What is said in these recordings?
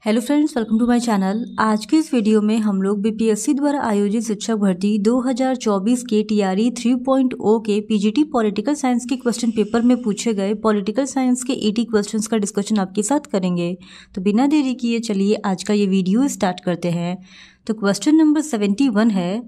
Hello friends, welcome to my channel. आज के इस वीडियो में हम लोग बीपीएससी द्वारा आयोजित शिक्षक भर्ती 2024 के टीआरई 3.0 के पीजीटी पॉलिटिकल साइंस के क्वेश्चन पेपर में पूछे गए पॉलिटिकल साइंस के 80 क्वेश्चंस का डिस्कशन आपके साथ करेंगे। तो बिना देरी किए चलिए आज का ये वीडियो स्टार्ट करते हैं। तो क्वेश्चन नंबर 71 है,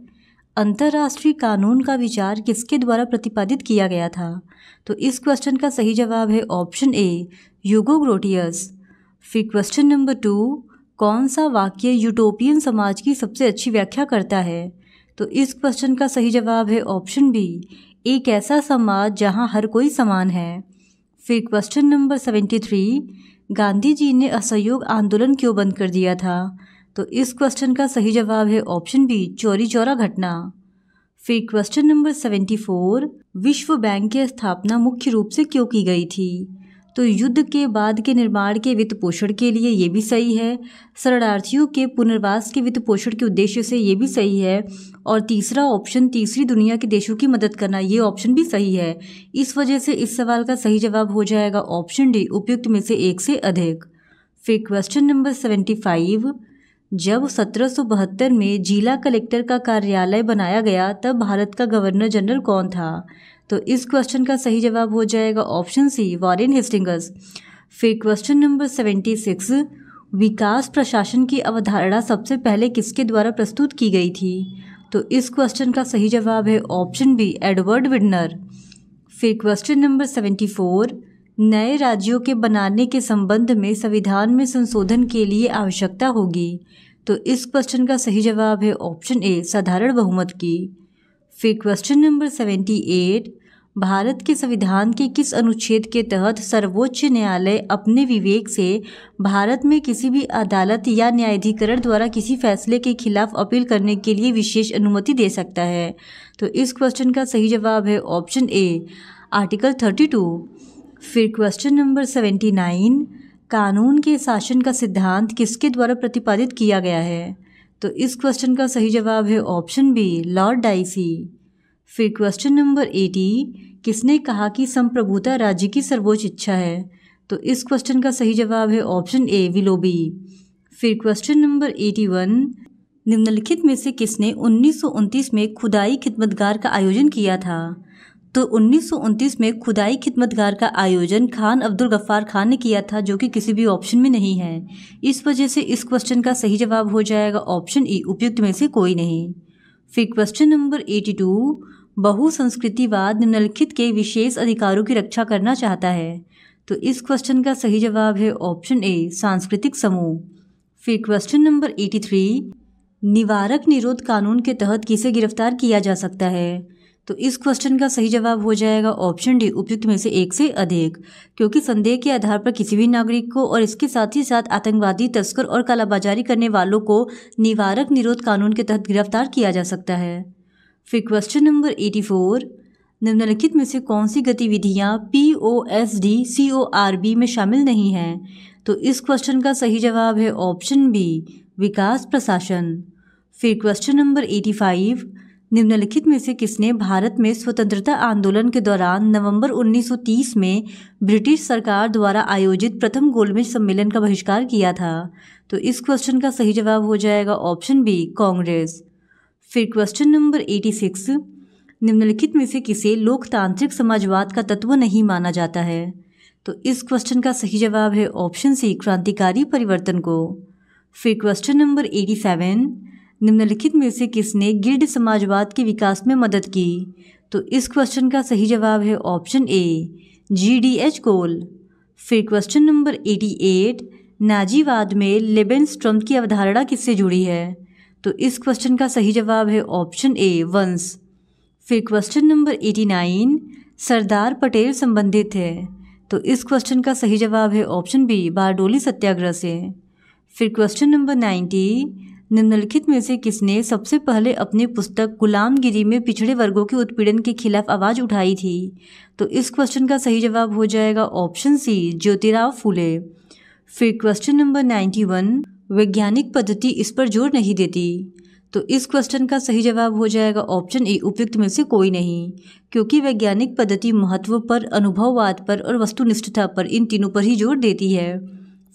अंतर्राष्ट्रीय कानून का विचार किसके द्वारा प्रतिपादित किया गया था? तो इस क्वेश्चन का सही जवाब है ऑप्शन ए, ह्यूगो ग्रोटियस। फिर क्वेश्चन नंबर 2, कौन सा वाक्य यूटोपियन समाज की सबसे अच्छी व्याख्या करता है? तो इस क्वेश्चन का सही जवाब है ऑप्शन बी, एक ऐसा समाज जहां हर कोई समान है। फिर क्वेश्चन नंबर 73, गांधी जी ने असहयोग आंदोलन क्यों बंद कर दिया था? तो इस क्वेश्चन का सही जवाब है ऑप्शन बी, चौरी चौरा घटना। फिर क्वेश्चन नंबर 74, विश्व बैंक की स्थापना मुख्य रूप से क्यों की गई थी? तो युद्ध के बाद के निर्माण के वित्त पोषण के लिए, ये भी सही है। शरणार्थियों के पुनर्वास के वित्त पोषण के उद्देश्य से, ये भी सही है। और तीसरा ऑप्शन, तीसरी दुनिया के देशों की मदद करना, ये ऑप्शन भी सही है। इस वजह से इस सवाल का सही जवाब हो जाएगा ऑप्शन डी, उपयुक्त में से एक से अधिक। फिर क्वेश्चन नंबर 75, जब 1772 में जिला कलेक्टर का कार्यालय बनाया गया तब भारत का गवर्नर जनरल कौन था? तो इस क्वेश्चन का सही जवाब हो जाएगा ऑप्शन सी, वॉरेन हेस्टिंग्स। फिर क्वेश्चन नंबर 76, विकास प्रशासन की अवधारणा सबसे पहले किसके द्वारा प्रस्तुत की गई थी? तो इस क्वेश्चन का सही जवाब है ऑप्शन बी, एडवर्ड विडनर। फिर क्वेश्चन नंबर 74, नए राज्यों के बनाने के संबंध में संविधान में संशोधन के लिए आवश्यकता होगी। तो इस क्वेश्चन का सही जवाब है ऑप्शन ए, साधारण बहुमत की। फिर क्वेश्चन नंबर 78, भारत के संविधान के किस अनुच्छेद के तहत सर्वोच्च न्यायालय अपने विवेक से भारत में किसी भी अदालत या न्यायाधिकरण द्वारा किसी फैसले के खिलाफ अपील करने के लिए विशेष अनुमति दे सकता है? तो इस क्वेश्चन का सही जवाब है ऑप्शन ए, आर्टिकल 32। फिर क्वेश्चन नंबर 79, कानून के शासन का सिद्धांत किसके द्वारा प्रतिपादित किया गया है? तो इस क्वेश्चन का सही जवाब है ऑप्शन बी, लॉर्ड डाइसी। फिर क्वेश्चन नंबर 80, किसने कहा कि संप्रभुता राज्य की सर्वोच्च इच्छा है? तो इस क्वेश्चन का सही जवाब है ऑप्शन ए, विलोबी। फिर क्वेश्चन नंबर 81, निम्नलिखित में से किसने 1929 में खुदाई खिदमतगार का आयोजन किया था? तो 1929 में खुदाई खिदमतगार का आयोजन खान अब्दुल गफ्फार खान ने किया था, जो कि किसी भी ऑप्शन में नहीं है। इस वजह से इस क्वेश्चन का सही जवाब हो जाएगा ऑप्शन ई, उपयुक्त में से कोई नहीं। फिर क्वेश्चन नंबर 82, बहुसंस्कृतिवाद निम्नलिखित के विशेष अधिकारों की रक्षा करना चाहता है। तो इस क्वेश्चन का सही जवाब है ऑप्शन ए, सांस्कृतिक समूह। फिर क्वेश्चन नंबर 83, निवारक निरोध कानून के तहत किसे गिरफ्तार किया जा सकता है? तो इस क्वेश्चन का सही जवाब हो जाएगा ऑप्शन डी, उपयुक्त में से एक से अधिक, क्योंकि संदेह के आधार पर किसी भी नागरिक को और इसके साथ ही साथ आतंकवादी, तस्कर और कालाबाजारी करने वालों को निवारक निरोध कानून के तहत गिरफ्तार किया जा सकता है। फिर क्वेश्चन नंबर 84, निम्नलिखित में से कौन सी गतिविधियां POSD CORB में शामिल नहीं हैं? तो इस क्वेश्चन का सही जवाब है ऑप्शन बी, विकास प्रशासन। फिर क्वेश्चन नंबर 85, निम्नलिखित में से किसने भारत में स्वतंत्रता आंदोलन के दौरान नवंबर 1930 में ब्रिटिश सरकार द्वारा आयोजित प्रथम गोलमेज सम्मेलन का बहिष्कार किया था? तो इस क्वेश्चन का सही जवाब हो जाएगा ऑप्शन बी, कांग्रेस। फिर क्वेश्चन नंबर 86, निम्नलिखित में से किसे लोकतांत्रिक समाजवाद का तत्व नहीं माना जाता है? तो इस क्वेश्चन का सही जवाब है ऑप्शन सी, क्रांतिकारी परिवर्तन को। फिर क्वेश्चन नंबर 87, निम्नलिखित में से किसने गिल्ड समाजवाद के विकास में मदद की? तो इस क्वेश्चन का सही जवाब है ऑप्शन ए, GDH कोल। फिर क्वेश्चन नंबर 88, नाजीवाद में लेबेनस्ट्रॉम की अवधारणा किससे जुड़ी है? तो इस क्वेश्चन का सही जवाब है ऑप्शन ए, वंश। फिर क्वेश्चन नंबर 89, सरदार पटेल संबंधित है? तो इस क्वेश्चन का सही जवाब है ऑप्शन बी, बारडोली सत्याग्रह से। फिर क्वेश्चन नंबर 90, निम्नलिखित में से किसने सबसे पहले अपनी पुस्तक गुलामगिरी में पिछड़े वर्गों के उत्पीड़न के खिलाफ आवाज़ उठाई थी? तो इस क्वेश्चन का सही जवाब हो जाएगा ऑप्शन सी, ज्योतिराव फूले। फिर क्वेश्चन नंबर 91, वैज्ञानिक पद्धति इस पर जोर नहीं देती? तो इस क्वेश्चन का सही जवाब हो जाएगा ऑप्शन ए, उपयुक्त में से कोई नहीं, क्योंकि वैज्ञानिक पद्धति महत्व पर, अनुभववाद पर और वस्तुनिष्ठता पर, इन तीनों पर ही जोर देती है।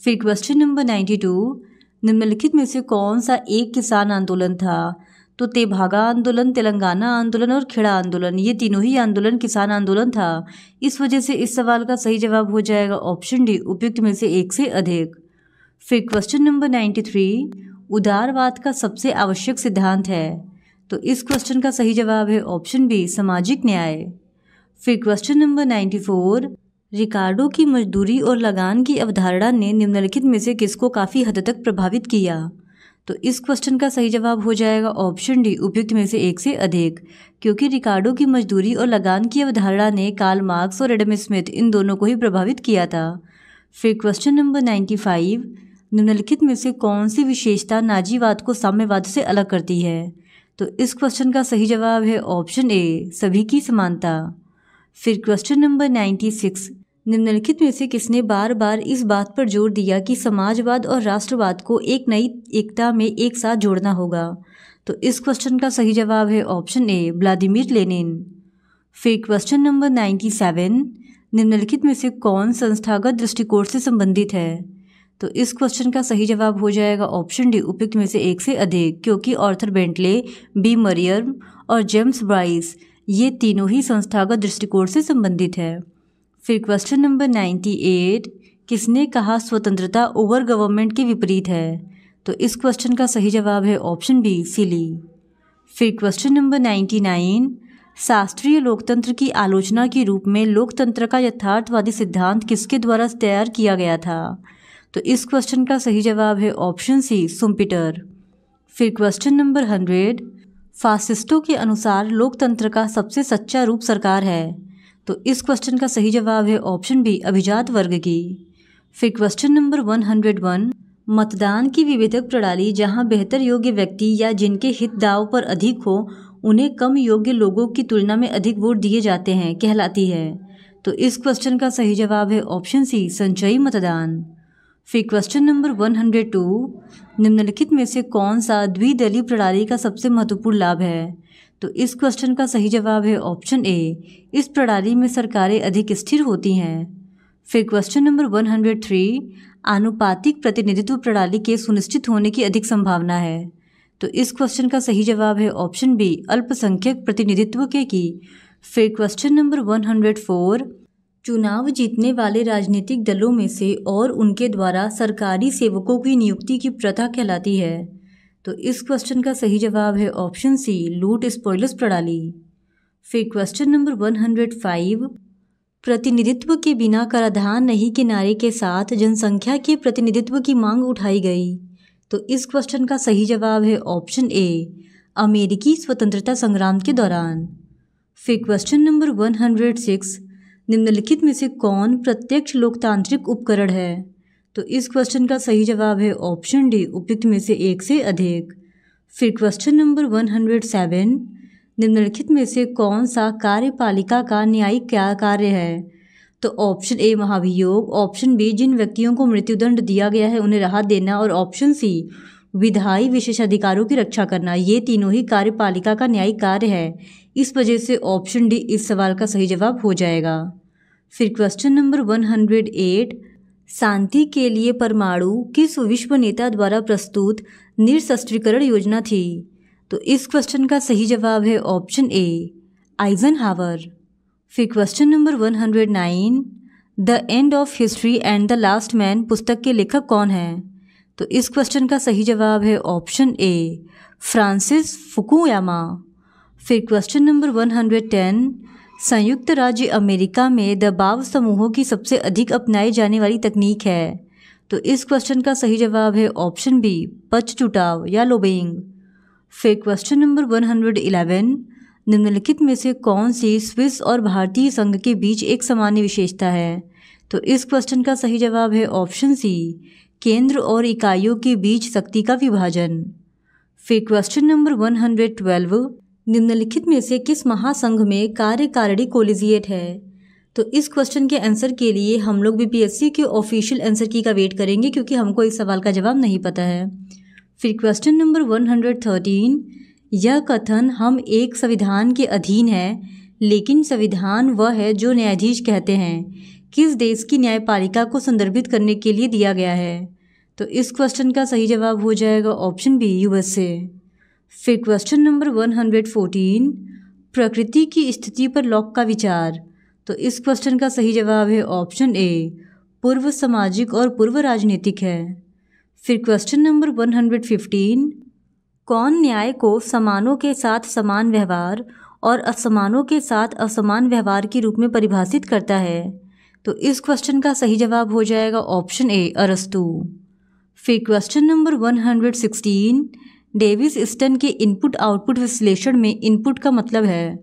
फिर क्वेश्चन नंबर 92, निम्नलिखित में से कौन सा एक किसान आंदोलन था? तो तेभागा आंदोलन, तेलंगाना आंदोलन और खेड़ा आंदोलन, ये तीनों ही आंदोलन किसान आंदोलन था। इस वजह से इस सवाल का सही जवाब हो जाएगा ऑप्शन डी, उपयुक्त में से एक से अधिक। फिर क्वेश्चन नंबर 93, उदारवाद का सबसे आवश्यक सिद्धांत है। तो इस क्वेश्चन का सही जवाब है ऑप्शन बी, सामाजिक न्याय। फिर क्वेश्चन नंबर 94, रिकार्डो की मजदूरी और लगान की अवधारणा ने निम्नलिखित में से किसको काफ़ी हद तक प्रभावित किया? तो इस क्वेश्चन का सही जवाब हो जाएगा ऑप्शन डी, उपयुक्त में से एक से अधिक, क्योंकि रिकार्डो की मजदूरी और लगान की अवधारणा ने कार्ल मार्क्स और एडम स्मिथ इन दोनों को ही प्रभावित किया था। फिर क्वेश्चन नंबर 95, निम्नलिखित में से कौन सी विशेषता नाजीवाद को साम्यवाद से अलग करती है? तो इस क्वेश्चन का सही जवाब है ऑप्शन ए, सभी की समानता। फिर क्वेश्चन नंबर 96, निम्नलिखित में से किसने बार बार इस बात पर जोर दिया कि समाजवाद और राष्ट्रवाद को एक नई एकता में एक साथ जोड़ना होगा? तो इस क्वेश्चन का सही जवाब है ऑप्शन ए, व्लादिमीर लेनिन। फिर क्वेश्चन नंबर 97, निम्नलिखित में से कौन संस्थागत दृष्टिकोण से संबंधित है? तो इस क्वेश्चन का सही जवाब हो जाएगा ऑप्शन डी, उपयुक्त में से एक से अधिक, क्योंकि आर्थर बेंटले, बी मरियम और जेम्स ब्राइस ये तीनों ही संस्थागत दृष्टिकोण से संबंधित है। फिर क्वेश्चन नंबर 98, किसने कहा स्वतंत्रता ओवर गवर्नमेंट के विपरीत है? तो इस क्वेश्चन का सही जवाब है ऑप्शन बी, सीली। फिर क्वेश्चन नंबर 99, शास्त्रीय लोकतंत्र की आलोचना के रूप में लोकतंत्र का यथार्थवादी सिद्धांत किसके द्वारा तैयार किया गया था? तो इस क्वेश्चन का सही जवाब है ऑप्शन सी, सुम्पीटर। फिर क्वेश्चन नंबर 100, फासिस्टों के अनुसार लोकतंत्र का सबसे सच्चा रूप सरकार है। तो इस क्वेश्चन का सही जवाब है ऑप्शन बी, अभिजात वर्ग की। फिर क्वेश्चन नंबर 101, मतदान की विभेदक प्रणाली जहां बेहतर योग्य व्यक्ति या जिनके हित दांव पर अधिक हो उन्हें कम योग्य लोगों की तुलना में अधिक वोट दिए जाते हैं कहलाती है। तो इस क्वेश्चन का सही जवाब है ऑप्शन सी, संचयी मतदान। फिर क्वेश्चन नंबर 102, निम्नलिखित में से कौन सा द्विदलीय प्रणाली का सबसे महत्वपूर्ण लाभ है? तो इस क्वेश्चन का सही जवाब है ऑप्शन ए, इस प्रणाली में सरकारें अधिक स्थिर होती हैं। फिर क्वेश्चन नंबर 103, आनुपातिक प्रतिनिधित्व प्रणाली के सुनिश्चित होने की अधिक संभावना है। तो इस क्वेश्चन का सही जवाब है ऑप्शन बी, अल्पसंख्यक प्रतिनिधित्व के की। फिर क्वेश्चन नंबर 104, चुनाव जीतने वाले राजनीतिक दलों में से और उनके द्वारा सरकारी सेवकों की नियुक्ति की प्रथा कहलाती है। तो इस क्वेश्चन का सही जवाब है ऑप्शन सी, लूट स्पॉइलर्स प्रणाली। फिर क्वेश्चन नंबर 105, प्रतिनिधित्व के बिना कराधान नहीं के नारे के साथ जनसंख्या के प्रतिनिधित्व की मांग उठाई गई। तो इस क्वेश्चन का सही जवाब है ऑप्शन ए, अमेरिकी स्वतंत्रता संग्राम के दौरान। फिर क्वेश्चन नंबर 106, निम्नलिखित में से कौन प्रत्यक्ष लोकतांत्रिक उपकरण है? तो इस क्वेश्चन का सही जवाब है ऑप्शन डी, उपयुक्त में से एक से अधिक। फिर क्वेश्चन नंबर 107, निम्नलिखित में से कौन सा कार्यपालिका का न्यायिक क्या कार्य है? तो ऑप्शन ए, महाभियोग, ऑप्शन बी, जिन व्यक्तियों को मृत्युदंड दिया गया है उन्हें राहत देना, और ऑप्शन सी, विधायी विशेषाधिकारों की रक्षा करना। ये तीनों ही कार्यपालिका का न्यायिक कार्य है। इस वजह से ऑप्शन डी इस सवाल का सही जवाब हो जाएगा। फिर क्वेश्चन नंबर 108, शांति के लिए परमाणु किस विश्व नेता द्वारा प्रस्तुत निरस्त्रीकरण योजना थी? तो इस क्वेश्चन का सही जवाब है ऑप्शन ए, आइजनहावर। फिर question number 109, the end of history and the last man पुस्तक के लेखक कौन हैं? तो इस क्वेश्चन का सही जवाब है ऑप्शन ए, फ्रांसिस फुकुयामा। फिर क्वेश्चन नंबर 110, संयुक्त राज्य अमेरिका में दबाव समूहों की सबसे अधिक अपनाई जाने वाली तकनीक है। तो इस क्वेश्चन का सही जवाब है ऑप्शन बी, पक्षजुटाव या लोबिंग। फिर क्वेश्चन नंबर 111, निम्नलिखित में से कौन सी स्विस और भारतीय संघ के बीच एक सामान्य विशेषता है? तो इस क्वेश्चन का सही जवाब है ऑप्शन सी, केंद्र और इकाइयों के बीच शक्ति का विभाजन। फिर क्वेश्चन नंबर 112, निम्नलिखित में से किस महासंघ में कार्यकारिणी कोलिजिएट है? तो इस क्वेश्चन के आंसर के लिए हम लोग बीपीएससी के ऑफिशियल आंसर की का वेट करेंगे, क्योंकि हमको इस सवाल का जवाब नहीं पता है। फिर क्वेश्चन नंबर 113, यह कथन हम एक संविधान के अधीन है, लेकिन संविधान वह है जो न्यायाधीश कहते हैं, किस देश की न्यायपालिका को संदर्भित करने के लिए दिया गया है? तो इस क्वेश्चन का सही जवाब हो जाएगा ऑप्शन बी यूएसए। फिर क्वेश्चन नंबर 114, प्रकृति की स्थिति पर लॉक का विचार। तो इस क्वेश्चन का सही जवाब है ऑप्शन ए, पूर्व सामाजिक और पूर्व राजनीतिक है। फिर क्वेश्चन नंबर 115, कौन न्याय को समानों के साथ समान व्यवहार और असमानों के साथ असमान व्यवहार के रूप में परिभाषित करता है? तो इस क्वेश्चन का सही जवाब हो जाएगा ऑप्शन ए, अरस्तू। फिर क्वेश्चन नंबर 116, डेविस स्टन के इनपुट आउटपुट विश्लेषण में इनपुट का मतलब है।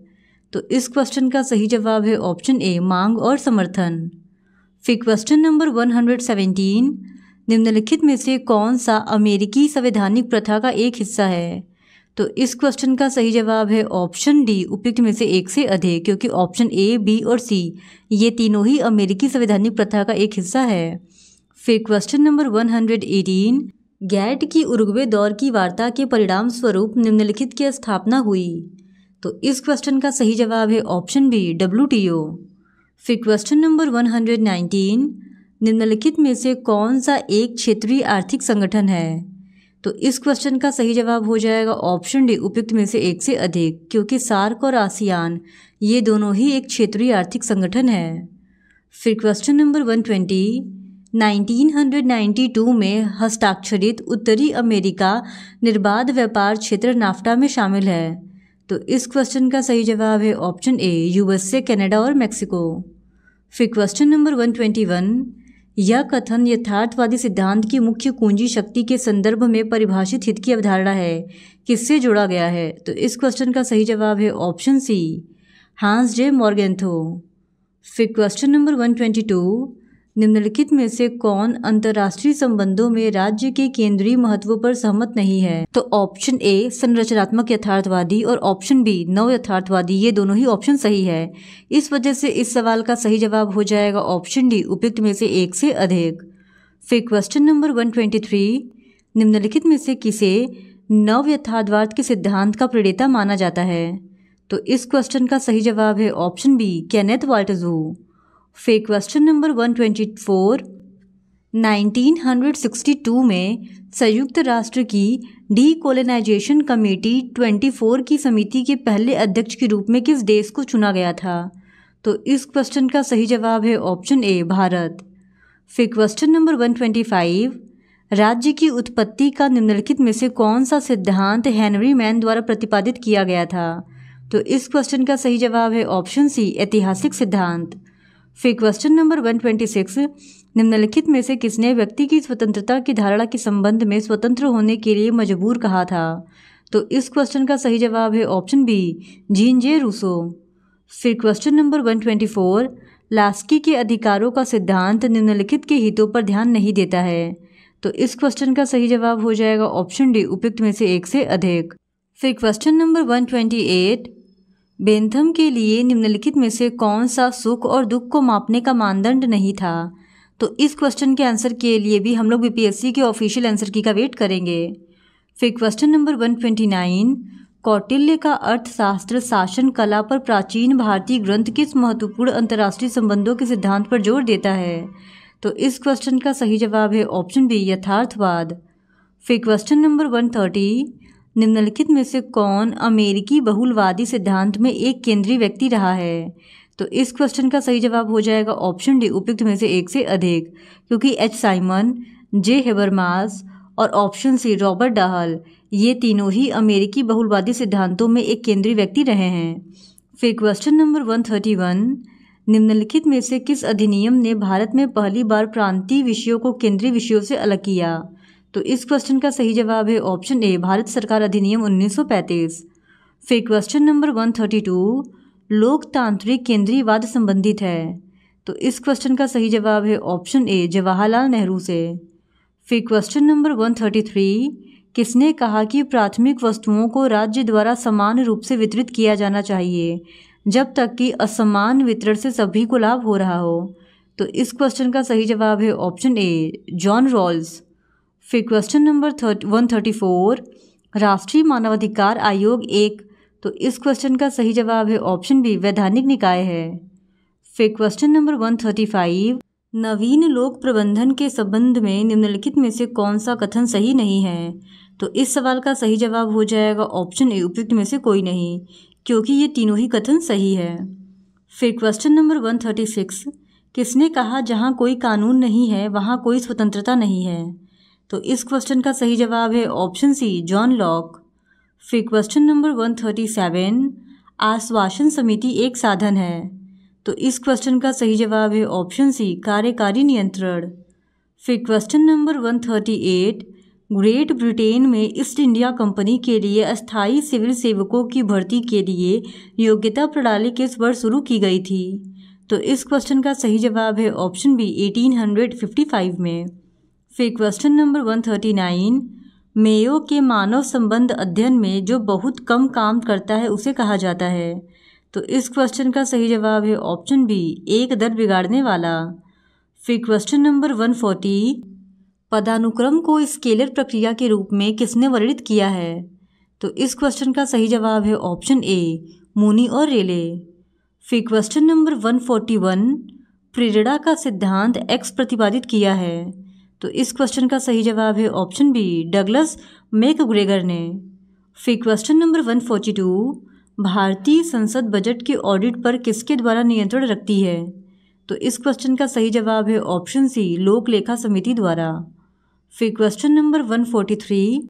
तो इस क्वेश्चन का सही जवाब है ऑप्शन ए, मांग और समर्थन। फिर क्वेश्चन नंबर 117, निम्नलिखित में से कौन सा अमेरिकी संवैधानिक प्रथा का एक हिस्सा है? तो इस क्वेश्चन का सही जवाब है ऑप्शन डी, उपयुक्त में से एक से अधिक, क्योंकि ऑप्शन ए, बी और सी ये तीनों ही अमेरिकी संवैधानिक प्रथा का एक हिस्सा है। फिर क्वेश्चन नंबर 118, गैट की उरुग्वे दौर की वार्ता के परिणाम स्वरूप निम्नलिखित की स्थापना हुई। तो इस क्वेश्चन का सही जवाब है ऑप्शन बी, WTO। फिर क्वेश्चन नंबर 119, निम्नलिखित में से कौन सा एक क्षेत्रीय आर्थिक संगठन है? तो इस क्वेश्चन का सही जवाब हो जाएगा ऑप्शन डी, उपयुक्त में से एक से अधिक, क्योंकि सार्क और आसियान ये दोनों ही एक क्षेत्रीय आर्थिक संगठन है। फिर क्वेश्चन नंबर 120, 1992 में हस्ताक्षरित उत्तरी अमेरिका निर्बाध व्यापार क्षेत्र नाफ्टा में शामिल है। तो इस क्वेश्चन का सही जवाब है ऑप्शन ए, यूएसए, कनाडा और मेक्सिको। फिर क्वेश्चन नंबर 121, यह कथन यथार्थवादी सिद्धांत की मुख्य कुंजी शक्ति के संदर्भ में परिभाषित हित की अवधारणा है, किससे जोड़ा गया है? तो इस क्वेश्चन का सही जवाब है ऑप्शन सी, हांस जे मॉर्गेंथो। फिर क्वेश्चन नंबर 122, निम्नलिखित में से कौन अंतर्राष्ट्रीय संबंधों में राज्य के केंद्रीय महत्व पर सहमत नहीं है? तो ऑप्शन ए, संरचनात्मक यथार्थवादी और ऑप्शन बी, नव यथार्थवादी ये दोनों ही ऑप्शन सही है। इस वजह से इस सवाल का सही जवाब हो जाएगा ऑप्शन डी, उपयुक्त में से एक से अधिक। फिर क्वेश्चन नंबर 123, निम्नलिखित में से किसे नव यथार्थवाद के सिद्धांत का प्रणेता माना जाता है? तो इस क्वेश्चन का सही जवाब है ऑप्शन बी, केनेथ वाल्टजू। फिर क्वेश्चन नंबर 124, 1962 में संयुक्त राष्ट्र की डीकोलोनाइजेशन कमेटी 24 की समिति के पहले अध्यक्ष के रूप में किस देश को चुना गया था? तो इस क्वेश्चन का सही जवाब है ऑप्शन ए, भारत। फिर क्वेश्चन नंबर 125, राज्य की उत्पत्ति का निम्नलिखित में से कौन सा सिद्धांत हेनरी मैन द्वारा प्रतिपादित किया गया था? तो इस क्वेश्चन का सही जवाब है ऑप्शन सी, ऐतिहासिक सिद्धांत। फिर क्वेश्चन नंबर 126, निम्नलिखित में से किसने व्यक्ति की स्वतंत्रता की धारणा के संबंध में स्वतंत्र होने के लिए मजबूर कहा था? तो इस क्वेश्चन का सही जवाब है ऑप्शन बी, जीन जे रूसो। फिर क्वेश्चन नंबर 124, लास्की के अधिकारों का सिद्धांत निम्नलिखित के हितों पर ध्यान नहीं देता है। तो इस क्वेश्चन का सही जवाब हो जाएगा ऑप्शन डी, उपयुक्त में से एक से अधिक। फिर क्वेश्चन नंबर 128, बेंथम के लिए निम्नलिखित में से कौन सा सुख और दुख को मापने का मानदंड नहीं था? तो इस क्वेश्चन के आंसर के लिए भी हम लोग बीपीएससी के ऑफिशियल आंसर की का वेट करेंगे। फिर क्वेश्चन नंबर 129, कौटिल्य का अर्थशास्त्र शासन कला पर प्राचीन भारतीय ग्रंथ किस महत्वपूर्ण अंतर्राष्ट्रीय संबंधों के सिद्धांत पर जोर देता है? तो इस क्वेश्चन का सही जवाब है ऑप्शन बी, यथार्थवाद। फिर क्वेश्चन नंबर 130, निम्नलिखित में से कौन अमेरिकी बहुलवादी सिद्धांत में एक केंद्रीय व्यक्ति रहा है? तो इस क्वेश्चन का सही जवाब हो जाएगा ऑप्शन डी, उपयुक्त में से एक से अधिक, क्योंकि एच साइमन, जे हेबरमास और ऑप्शन सी, रॉबर्ट डाहल ये तीनों ही अमेरिकी बहुलवादी सिद्धांतों में एक केंद्रीय व्यक्ति रहे हैं। फिर क्वेश्चन नंबर 131, निम्नलिखित में से किस अधिनियम ने भारत में पहली बार प्रांतीय विषयों को केंद्रीय विषयों से अलग किया? तो इस क्वेश्चन का सही जवाब है ऑप्शन ए, भारत सरकार अधिनियम 1935। फिर क्वेश्चन नंबर 132, लोकतांत्रिक केंद्रीयवाद संबंधित है। तो इस क्वेश्चन का सही जवाब है ऑप्शन ए, जवाहरलाल नेहरू से। फिर क्वेश्चन नंबर 133, किसने कहा कि प्राथमिक वस्तुओं को राज्य द्वारा समान रूप से वितरित किया जाना चाहिए जब तक कि असमान वितरण से सभी को लाभ हो रहा हो? तो इस क्वेश्चन का सही जवाब है ऑप्शन ए, जॉन रॉल्स। फिर क्वेश्चन नंबर 134, राष्ट्रीय मानवाधिकार आयोग एक। तो इस क्वेश्चन का सही जवाब है ऑप्शन बी, वैधानिक निकाय है। फिर क्वेश्चन नंबर 135, नवीन लोक प्रबंधन के संबंध में निम्नलिखित में से कौन सा कथन सही नहीं है? तो इस सवाल का सही जवाब हो जाएगा ऑप्शन ए, उपयुक्त में से कोई नहीं, क्योंकि ये तीनों ही कथन सही है। फिर क्वेश्चन नंबर 136, किसने कहा जहाँ कोई कानून नहीं है वहाँ कोई स्वतंत्रता नहीं है? तो इस क्वेश्चन का सही जवाब है ऑप्शन सी, जॉन लॉक। फिर क्वेश्चन नंबर 137, आश्वासन समिति एक साधन है? तो इस क्वेश्चन का सही जवाब है ऑप्शन सी, कार्यकारी नियंत्रण। फिर क्वेश्चन नंबर 138, ग्रेट ब्रिटेन में ईस्ट इंडिया कंपनी के लिए अस्थायी सिविल सेवकों की भर्ती के लिए योग्यता प्रणाली किस वर्ष शुरू की गई थी? तो इस क्वेश्चन का सही जवाब है ऑप्शन बी, 1855 में। फिर क्वेश्चन नंबर 139, मेयो के मानव संबंध अध्ययन में जो बहुत कम काम करता है उसे कहा जाता है? तो इस क्वेश्चन का सही जवाब है ऑप्शन बी, एक दर बिगाड़ने वाला। फिर क्वेश्चन नंबर 140, पदानुक्रम को स्केलर प्रक्रिया के रूप में किसने वर्णित किया है? तो इस क्वेश्चन का सही जवाब है ऑप्शन ए, मूनी और रेले। फिर क्वेश्चन नंबर 141, प्रेरणा का सिद्धांत एक्स प्रतिपादित किया है? तो इस क्वेश्चन का सही जवाब है ऑप्शन बी, डगलस मैकग्रेगर ने। फिर क्वेश्चन नंबर 142, भारतीय संसद बजट के ऑडिट पर किसके द्वारा नियंत्रण रखती है? तो इस क्वेश्चन का सही जवाब है ऑप्शन सी, लोक लेखा समिति द्वारा। फिर क्वेश्चन नंबर 143,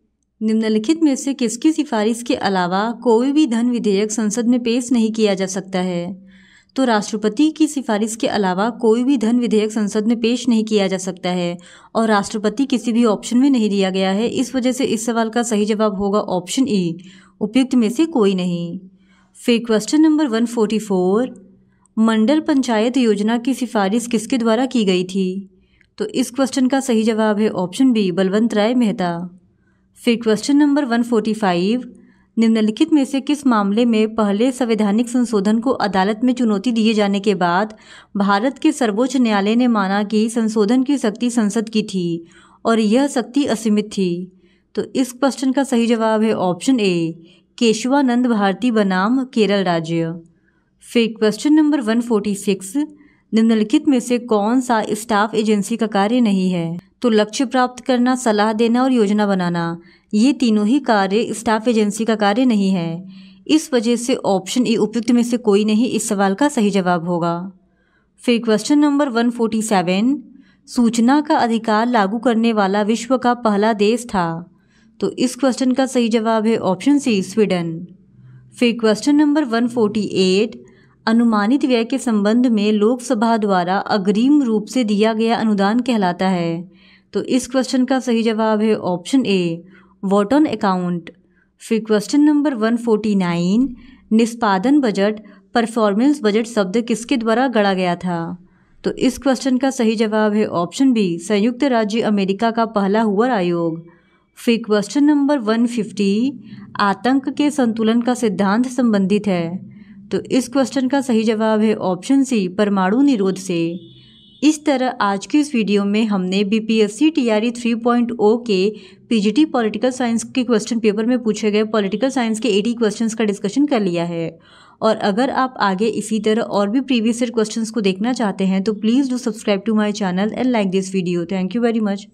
निम्नलिखित में से किसकी सिफारिश के अलावा कोई भी धन विधेयक संसद में पेश नहीं किया जा सकता है? तो राष्ट्रपति की सिफारिश के अलावा कोई भी धन विधेयक संसद में पेश नहीं किया जा सकता है और राष्ट्रपति किसी भी ऑप्शन में नहीं दिया गया है। इस वजह से इस सवाल का सही जवाब होगा ऑप्शन ए, उपयुक्त में से कोई नहीं। फिर क्वेश्चन नंबर 144, मंडल पंचायत योजना की सिफारिश किसके द्वारा की गई थी? तो इस क्वेश्चन का सही जवाब है ऑप्शन बी, बलवंत राय मेहता। फिर क्वेश्चन नंबर 145, निम्नलिखित में से किस मामले में पहले संवैधानिक संशोधन को अदालत में चुनौती दिए जाने के बाद भारत के सर्वोच्च न्यायालय ने माना कि संशोधन की शक्ति संसद की थी और यह शक्ति असीमित थी? तो इस क्वेश्चन का सही जवाब है ऑप्शन ए, केशवानंद भारती बनाम केरल राज्य। फिर क्वेश्चन नंबर 146, निम्नलिखित में से कौन सा स्टाफ एजेंसी का कार्य नहीं है? तो लक्ष्य प्राप्त करना, सलाह देना और योजना बनाना, ये तीनों ही कार्य स्टाफ एजेंसी का कार्य नहीं है। इस वजह से ऑप्शन ए, उपयुक्त में से कोई नहीं, इस सवाल का सही जवाब होगा। फिर क्वेश्चन नंबर 147, सूचना का अधिकार लागू करने वाला विश्व का पहला देश था? तो इस क्वेश्चन का सही जवाब है ऑप्शन सी, स्वीडन। फिर क्वेश्चन नंबर 148, अनुमानित व्यय के संबंध में लोकसभा द्वारा अग्रिम रूप से दिया गया अनुदान कहलाता है? तो इस क्वेश्चन का सही जवाब है option A, vote on account. फिर क्वेश्चन नंबर 149, निष्पादन बजट, परफॉर्मेंस बजट शब्द किसके द्वारा गढ़ा गया था? तो इस क्वेश्चन का सही जवाब है ऑप्शन बी, संयुक्त राज्य अमेरिका का पहला हुआ आयोग। फिर क्वेश्चन नंबर 150, आतंक के संतुलन का सिद्धांत संबंधित है? तो इस क्वेश्चन का सही जवाब है ऑप्शन सी, परमाणु निरोध से। इस तरह आज की इस वीडियो में हमने बीपीएससी टीआरई 3.0 के पीजीटी पॉलिटिकल साइंस के क्वेश्चन पेपर में पूछे गए पॉलिटिकल साइंस के 80 क्वेश्चंस का डिस्कशन कर लिया है। और अगर आप आगे इसी तरह और भी प्रीवियस ईयर क्वेश्चंस को देखना चाहते हैं तो please do subscribe to my channel and like this video. Thank you very much.